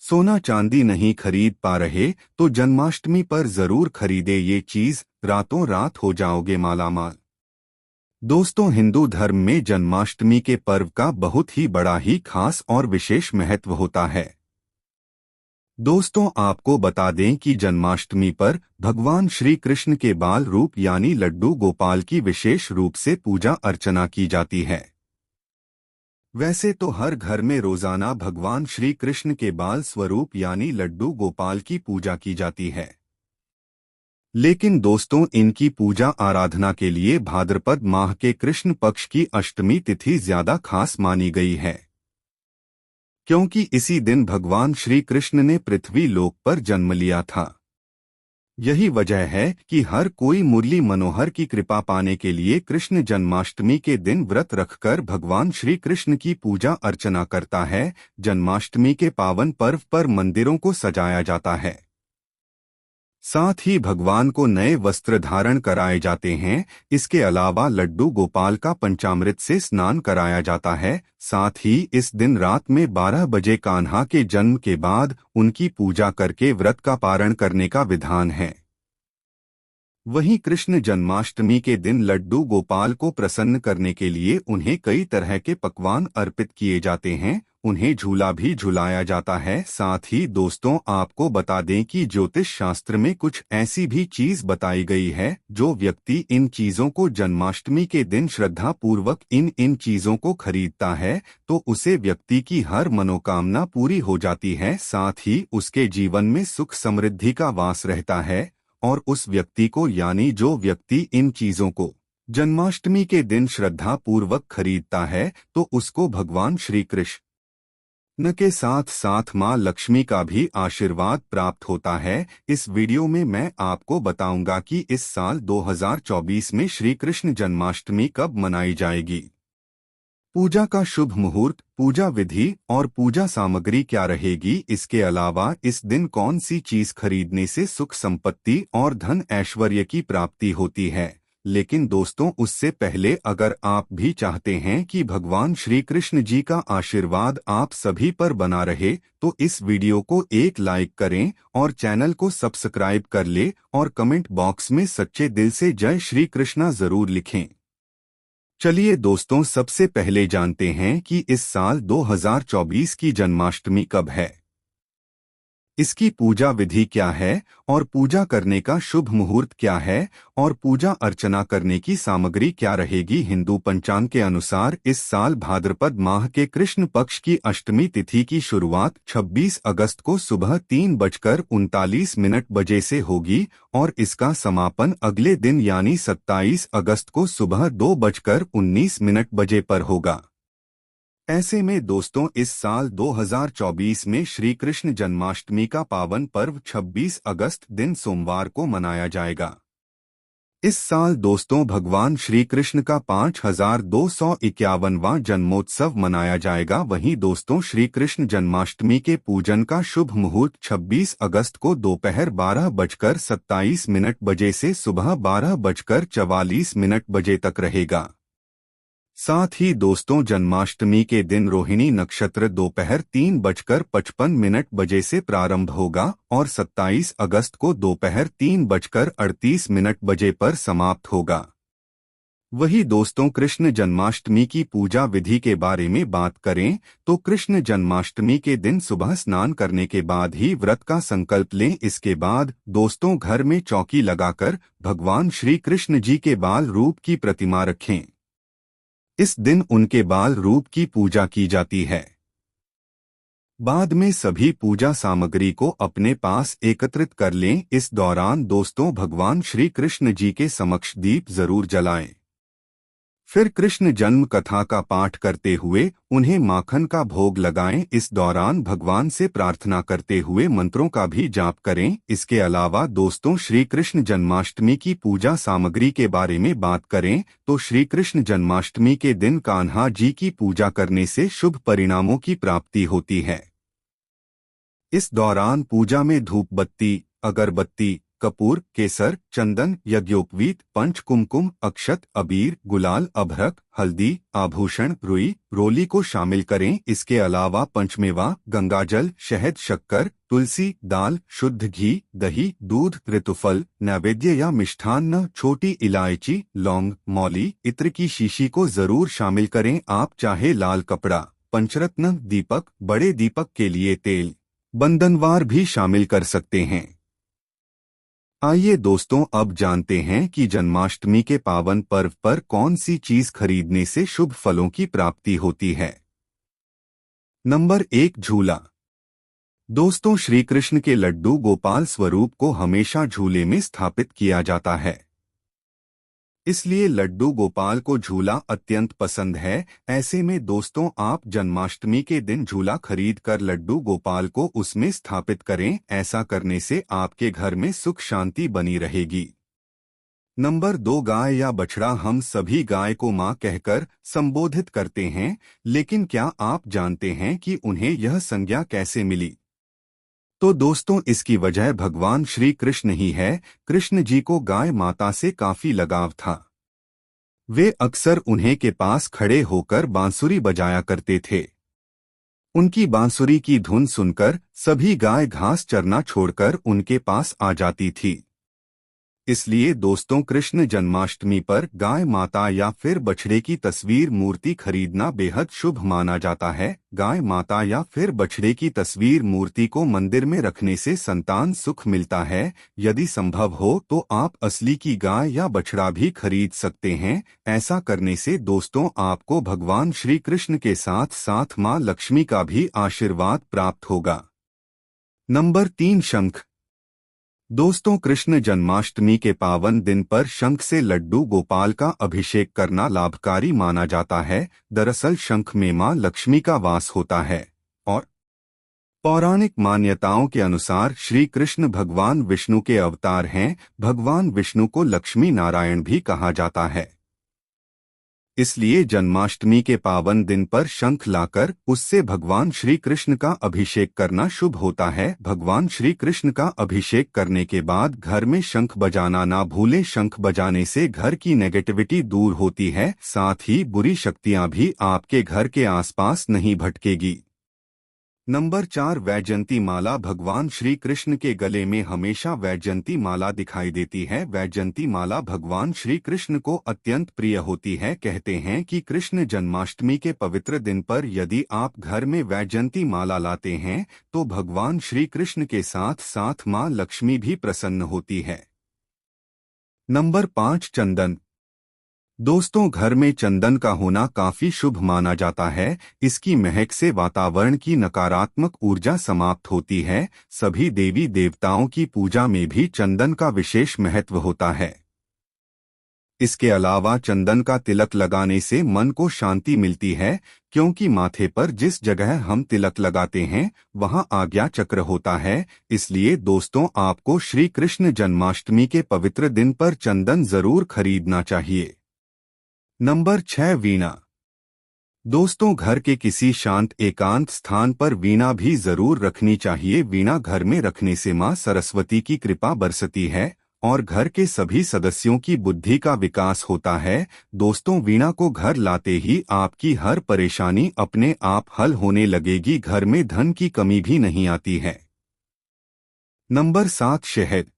सोना चांदी नहीं खरीद पा रहे तो जन्माष्टमी पर जरूर खरीदे ये चीज, रातों रात हो जाओगे मालामाल। दोस्तों, हिंदू धर्म में जन्माष्टमी के पर्व का बहुत ही बड़ा ही खास और विशेष महत्व होता है। दोस्तों, आपको बता दें कि जन्माष्टमी पर भगवान श्री कृष्ण के बाल रूप यानी लड्डू गोपाल की विशेष रूप से पूजा अर्चना की जाती है। वैसे तो हर घर में रोजाना भगवान श्री कृष्ण के बाल स्वरूप यानी लड्डू गोपाल की पूजा की जाती है, लेकिन दोस्तों इनकी पूजा आराधना के लिए भाद्रपद माह के कृष्ण पक्ष की अष्टमी तिथि ज्यादा खास मानी गई है, क्योंकि इसी दिन भगवान श्री कृष्ण ने पृथ्वी लोक पर जन्म लिया था। यही वजह है कि हर कोई मुरली मनोहर की कृपा पाने के लिए कृष्ण जन्माष्टमी के दिन व्रत रखकर भगवान श्री कृष्ण की पूजा अर्चना करता है। जन्माष्टमी के पावन पर्व पर मंदिरों को सजाया जाता है, साथ ही भगवान को नए वस्त्र धारण कराए जाते हैं। इसके अलावा लड्डू गोपाल का पंचामृत से स्नान कराया जाता है। साथ ही इस दिन रात में 12 बजे कान्हा के जन्म के बाद उनकी पूजा करके व्रत का पारण करने का विधान है। वहीं कृष्ण जन्माष्टमी के दिन लड्डू गोपाल को प्रसन्न करने के लिए उन्हें कई तरह के पकवान अर्पित किए जाते हैं। उन्हें झूला भी झुलाया जाता है। साथ ही दोस्तों, आपको बता दें कि ज्योतिष शास्त्र में कुछ ऐसी भी चीज बताई गई है, जो व्यक्ति इन चीजों को जन्माष्टमी के दिन श्रद्धा पूर्वक इन चीजों को खरीदता है तो उसे व्यक्ति की हर मनोकामना पूरी हो जाती है। साथ ही उसके जीवन में सुख समृद्धि का वास रहता है। और उस व्यक्ति को यानी जो व्यक्ति इन चीजों को जन्माष्टमी के दिन श्रद्धा पूर्वक खरीदता है तो उसको भगवान श्री कृष्ण के साथ साथ मां लक्ष्मी का भी आशीर्वाद प्राप्त होता है। इस वीडियो में मैं आपको बताऊंगा कि इस साल 2024 में श्री कृष्ण जन्माष्टमी कब मनाई जाएगी, पूजा का शुभ मुहूर्त, पूजा विधि और पूजा सामग्री क्या रहेगी। इसके अलावा इस दिन कौन सी चीज खरीदने से सुख संपत्ति और धन ऐश्वर्य की प्राप्ति होती है। लेकिन दोस्तों, उससे पहले अगर आप भी चाहते हैं कि भगवान श्री कृष्ण जी का आशीर्वाद आप सभी पर बना रहे तो इस वीडियो को एक लाइक करें और चैनल को सब्सक्राइब कर ले और कमेंट बॉक्स में सच्चे दिल से जय श्री कृष्णा जरूर लिखें। चलिए दोस्तों, सबसे पहले जानते हैं कि इस साल 2024 की जन्माष्टमी कब है, इसकी पूजा विधि क्या है और पूजा करने का शुभ मुहूर्त क्या है और पूजा अर्चना करने की सामग्री क्या रहेगी। हिंदू पंचांग के अनुसार इस साल भाद्रपद माह के कृष्ण पक्ष की अष्टमी तिथि की शुरुआत 26 अगस्त को सुबह 3:39 बजे से होगी और इसका समापन अगले दिन यानी 27 अगस्त को सुबह 2:19 बजे पर होगा। ऐसे में दोस्तों, इस साल 2024 में श्री कृष्ण जन्माष्टमी का पावन पर्व 26 अगस्त दिन सोमवार को मनाया जाएगा। इस साल दोस्तों भगवान श्री कृष्ण का 5251वां जन्मोत्सव मनाया जाएगा। वहीं दोस्तों, श्री कृष्ण जन्माष्टमी के पूजन का शुभ मुहूर्त 26 अगस्त को दोपहर 12:27 बजे से सुबह 12:44 बजे तक रहेगा। साथ ही दोस्तों, जन्माष्टमी के दिन रोहिणी नक्षत्र दोपहर 3:55 बजे से प्रारंभ होगा और 27 अगस्त को दोपहर 3:38 बजे पर समाप्त होगा। वही दोस्तों, कृष्ण जन्माष्टमी की पूजा विधि के बारे में बात करें तो कृष्ण जन्माष्टमी के दिन सुबह स्नान करने के बाद ही व्रत का संकल्प लें। इसके बाद दोस्तों, घर में चौकी लगाकर भगवान श्री कृष्ण जी के बाल रूप की प्रतिमा रखें। इस दिन उनके बाल रूप की पूजा की जाती है। बाद में सभी पूजा सामग्री को अपने पास एकत्रित कर लें। इस दौरान दोस्तों, भगवान श्री कृष्ण जी के समक्ष दीप जरूर जलाएं। फिर कृष्ण जन्म कथा का पाठ करते हुए उन्हें माखन का भोग लगाएं। इस दौरान भगवान से प्रार्थना करते हुए मंत्रों का भी जाप करें। इसके अलावा दोस्तों, श्री कृष्ण जन्माष्टमी की पूजा सामग्री के बारे में बात करें तो श्री कृष्ण जन्माष्टमी के दिन कान्हा जी की पूजा करने से शुभ परिणामों की प्राप्ति होती है। इस दौरान पूजा में धूप बत्ती, अगरबत्ती, कपूर, केसर, चंदन, यज्ञोपवीत, पंच कुमकुम, अक्षत, अबीर, गुलाल, अभ्रक, हल्दी, आभूषण, रुई, रोली को शामिल करें। इसके अलावा पंचमेवा, गंगाजल, शहद, शक्कर, तुलसी, दाल, शुद्ध घी, दही, दूध, ऋतुफल, नैवेद्य या मिष्ठान्न, छोटी इलायची, लौंग, मौली, इत्र की शीशी को जरूर शामिल करें। आप चाहे लाल कपड़ा, पंचरत्न, दीपक, बड़े दीपक के लिए तेल, बंधनवार भी शामिल कर सकते हैं। आइए दोस्तों, अब जानते हैं कि जन्माष्टमी के पावन पर्व पर कौन सी चीज खरीदने से शुभ फलों की प्राप्ति होती है। नंबर 1, झूला। दोस्तों, श्री कृष्ण के लड्डू गोपाल स्वरूप को हमेशा झूले में स्थापित किया जाता है, इसलिए लड्डू गोपाल को झूला अत्यंत पसंद है। ऐसे में दोस्तों, आप जन्माष्टमी के दिन झूला खरीद कर लड्डू गोपाल को उसमें स्थापित करें। ऐसा करने से आपके घर में सुख शांति बनी रहेगी। नंबर 2, गाय या बछड़ा। हम सभी गाय को मां कहकर संबोधित करते हैं, लेकिन क्या आप जानते हैं कि उन्हें यह संज्ञा कैसे मिली? तो दोस्तों, इसकी वजह भगवान श्री कृष्ण ही है। कृष्ण जी को गाय माता से काफी लगाव था। वे अक्सर उन्हें के पास खड़े होकर बांसुरी बजाया करते थे। उनकी बांसुरी की धुन सुनकर सभी गाय घास चरना छोड़कर उनके पास आ जाती थी। इसलिए दोस्तों, कृष्ण जन्माष्टमी पर गाय माता या फिर बछड़े की तस्वीर मूर्ति खरीदना बेहद शुभ माना जाता है। गाय माता या फिर बछड़े की तस्वीर मूर्ति को मंदिर में रखने से संतान सुख मिलता है। यदि संभव हो तो आप असली की गाय या बछड़ा भी खरीद सकते हैं। ऐसा करने से दोस्तों, आपको भगवान श्री कृष्ण के साथ साथ मां लक्ष्मी का भी आशीर्वाद प्राप्त होगा। नंबर 3, शंख। दोस्तों, कृष्ण जन्माष्टमी के पावन दिन पर शंख से लड्डू गोपाल का अभिषेक करना लाभकारी माना जाता है। दरअसल शंख में मां लक्ष्मी का वास होता है और पौराणिक मान्यताओं के अनुसार श्री कृष्ण भगवान विष्णु के अवतार हैं। भगवान विष्णु को लक्ष्मी नारायण भी कहा जाता है। इसलिए जन्माष्टमी के पावन दिन पर शंख लाकर उससे भगवान श्री कृष्ण का अभिषेक करना शुभ होता है। भगवान श्री कृष्ण का अभिषेक करने के बाद घर में शंख बजाना ना भूलें। शंख बजाने से घर की नेगेटिविटी दूर होती है, साथ ही बुरी शक्तियां भी आपके घर के आसपास नहीं भटकेगी। नंबर 4, वैजयंती माला। भगवान श्री कृष्ण के गले में हमेशा वैजयंती माला दिखाई देती है। वैजयंती माला भगवान श्री कृष्ण को अत्यंत प्रिय होती है। कहते हैं कि कृष्ण जन्माष्टमी के पवित्र दिन पर यदि आप घर में वैजयंती माला लाते हैं तो भगवान श्री कृष्ण के साथ साथ मां लक्ष्मी भी प्रसन्न होती है। नंबर 5, चंदन। दोस्तों, घर में चंदन का होना काफी शुभ माना जाता है। इसकी महक से वातावरण की नकारात्मक ऊर्जा समाप्त होती है। सभी देवी देवताओं की पूजा में भी चंदन का विशेष महत्व होता है। इसके अलावा चंदन का तिलक लगाने से मन को शांति मिलती है, क्योंकि माथे पर जिस जगह हम तिलक लगाते हैं वहां आज्ञा चक्र होता है। इसलिए दोस्तों, आपको श्री कृष्ण जन्माष्टमी के पवित्र दिन पर चंदन जरूर खरीदना चाहिए। नंबर 6, वीणा। दोस्तों, घर के किसी शांत एकांत स्थान पर वीणा भी जरूर रखनी चाहिए। वीणा घर में रखने से मां सरस्वती की कृपा बरसती है और घर के सभी सदस्यों की बुद्धि का विकास होता है। दोस्तों, वीणा को घर लाते ही आपकी हर परेशानी अपने आप हल होने लगेगी। घर में धन की कमी भी नहीं आती है। नंबर 7, शहद।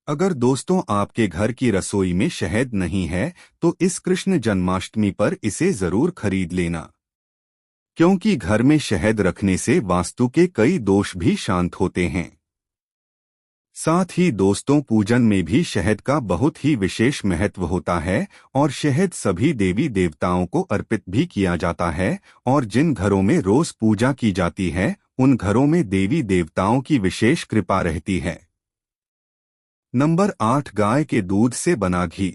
अगर दोस्तों आपके घर की रसोई में शहद नहीं है तो इस कृष्ण जन्माष्टमी पर इसे जरूर खरीद लेना, क्योंकि घर में शहद रखने से वास्तु के कई दोष भी शांत होते हैं। साथ ही दोस्तों, पूजन में भी शहद का बहुत ही विशेष महत्व होता है और शहद सभी देवी देवताओं को अर्पित भी किया जाता है। और जिन घरों में रोज पूजा की जाती है उन घरों में देवी देवताओं की विशेष कृपा रहती है। नंबर 8, गाय के दूध से बना घी।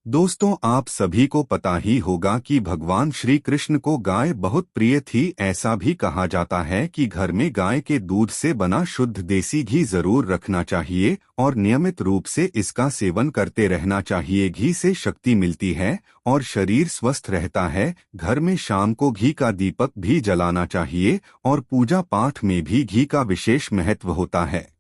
दोस्तों, आप सभी को पता ही होगा कि भगवान श्री कृष्ण को गाय बहुत प्रिय थी। ऐसा भी कहा जाता है कि घर में गाय के दूध से बना शुद्ध देसी घी जरूर रखना चाहिए और नियमित रूप से इसका सेवन करते रहना चाहिए। घी से शक्ति मिलती है और शरीर स्वस्थ रहता है। घर में शाम को घी का दीपक भी जलाना चाहिए और पूजा पाठ में भी घी का विशेष महत्व होता है।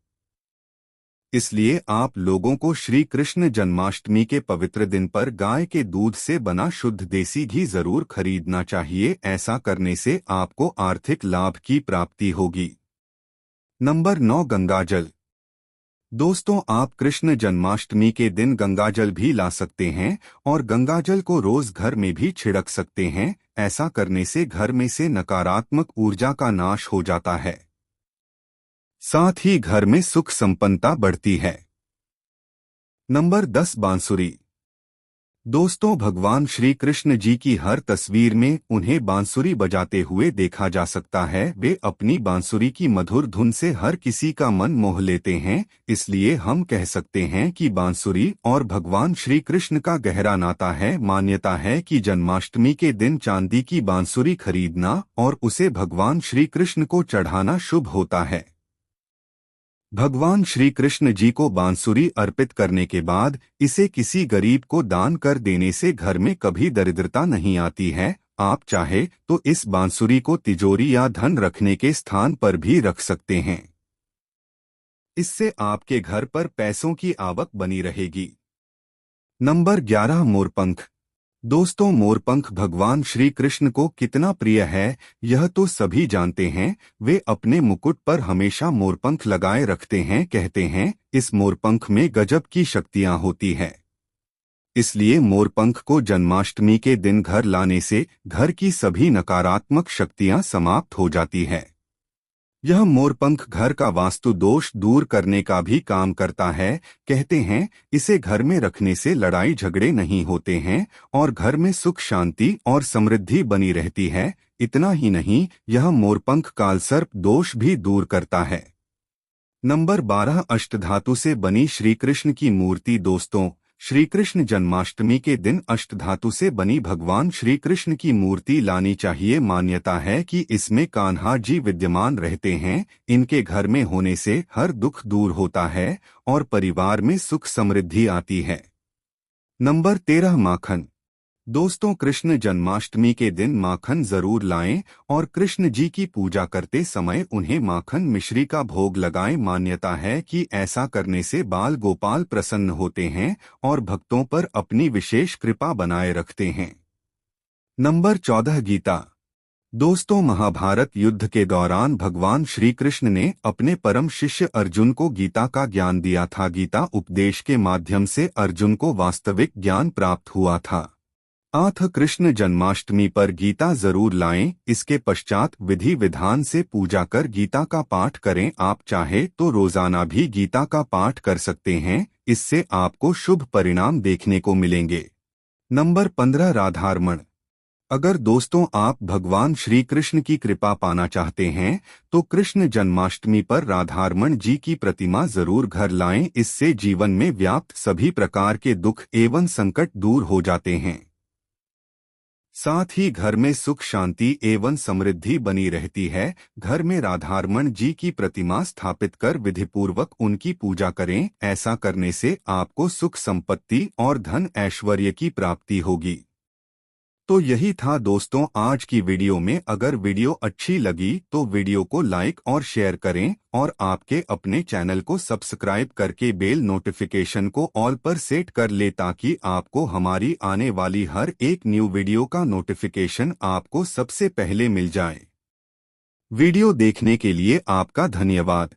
इसलिए आप लोगों को श्री कृष्ण जन्माष्टमी के पवित्र दिन पर गाय के दूध से बना शुद्ध देसी घी जरूर खरीदना चाहिए। ऐसा करने से आपको आर्थिक लाभ की प्राप्ति होगी। नंबर 9, गंगाजल। दोस्तों, आप कृष्ण जन्माष्टमी के दिन गंगाजल भी ला सकते हैं और गंगाजल को रोज घर में भी छिड़क सकते हैं। ऐसा करने से घर में से नकारात्मक ऊर्जा का नाश हो जाता है, साथ ही घर में सुख संपन्नता बढ़ती है। नंबर 10, बांसुरी। दोस्तों, भगवान श्री कृष्ण जी की हर तस्वीर में उन्हें बांसुरी बजाते हुए देखा जा सकता है। वे अपनी बांसुरी की मधुर धुन से हर किसी का मन मोह लेते हैं। इसलिए हम कह सकते हैं कि बांसुरी और भगवान श्री कृष्ण का गहरा नाता है। मान्यता है कि जन्माष्टमी के दिन चांदी की बांसुरी खरीदना और उसे भगवान श्री कृष्ण को चढ़ाना शुभ होता है। भगवान श्री कृष्ण जी को बांसुरी अर्पित करने के बाद इसे किसी गरीब को दान कर देने से घर में कभी दरिद्रता नहीं आती है। आप चाहे तो इस बांसुरी को तिजोरी या धन रखने के स्थान पर भी रख सकते हैं। इससे आपके घर पर पैसों की आवक बनी रहेगी। नंबर 11, मोरपंख। दोस्तों, मोरपंख भगवान श्री कृष्ण को कितना प्रिय है यह तो सभी जानते हैं। वे अपने मुकुट पर हमेशा मोरपंख लगाए रखते हैं। कहते हैं इस मोरपंख में गजब की शक्तियां होती है। इसलिए मोरपंख को जन्माष्टमी के दिन घर लाने से घर की सभी नकारात्मक शक्तियां समाप्त हो जाती है। यह मोरपंख घर का वास्तु दोष दूर करने का भी काम करता है। कहते हैं इसे घर में रखने से लड़ाई झगड़े नहीं होते हैं और घर में सुख शांति और समृद्धि बनी रहती है। इतना ही नहीं, यह मोरपंख कालसर्प दोष भी दूर करता है। नंबर 12, अष्टधातु से बनी श्री कृष्ण की मूर्ति। दोस्तों, श्री कृष्ण जन्माष्टमी के दिन अष्टधातु से बनी भगवान श्री कृष्ण की मूर्ति लानी चाहिए। मान्यता है कि इसमें कान्हा जी विद्यमान रहते हैं। इनके घर में होने से हर दुख दूर होता है और परिवार में सुख समृद्धि आती है। नंबर 13, माखन। दोस्तों, कृष्ण जन्माष्टमी के दिन माखन जरूर लाएं और कृष्ण जी की पूजा करते समय उन्हें माखन मिश्री का भोग लगाएं। मान्यता है कि ऐसा करने से बाल गोपाल प्रसन्न होते हैं और भक्तों पर अपनी विशेष कृपा बनाए रखते हैं। नंबर 14, गीता। दोस्तों, महाभारत युद्ध के दौरान भगवान श्री कृष्ण ने अपने परम शिष्य अर्जुन को गीता का ज्ञान दिया था। गीता उपदेश के माध्यम से अर्जुन को वास्तविक ज्ञान प्राप्त हुआ था। आठ कृष्ण जन्माष्टमी पर गीता जरूर लाएं। इसके पश्चात विधि विधान से पूजा कर गीता का पाठ करें। आप चाहे तो रोजाना भी गीता का पाठ कर सकते हैं। इससे आपको शुभ परिणाम देखने को मिलेंगे। नंबर 15, राधारमण। अगर दोस्तों आप भगवान श्री कृष्ण की कृपा पाना चाहते हैं तो कृष्ण जन्माष्टमी पर राधारमण जी की प्रतिमा जरूर घर लाएं। इससे जीवन में व्याप्त सभी प्रकार के दुख एवं संकट दूर हो जाते हैं। साथ ही घर में सुख शांति एवं समृद्धि बनी रहती है। घर में राधारमण जी की प्रतिमा स्थापित कर विधिपूर्वक उनकी पूजा करें। ऐसा करने से आपको सुख संपत्ति और धन ऐश्वर्य की प्राप्ति होगी। तो यही था दोस्तों आज की वीडियो में। अगर वीडियो अच्छी लगी तो वीडियो को लाइक और शेयर करें और आपके अपने चैनल को सब्सक्राइब करके बेल नोटिफिकेशन को ऑल पर सेट कर ले ताकि आपको हमारी आने वाली हर एक न्यू वीडियो का नोटिफिकेशन आपको सबसे पहले मिल जाए। वीडियो देखने के लिए आपका धन्यवाद।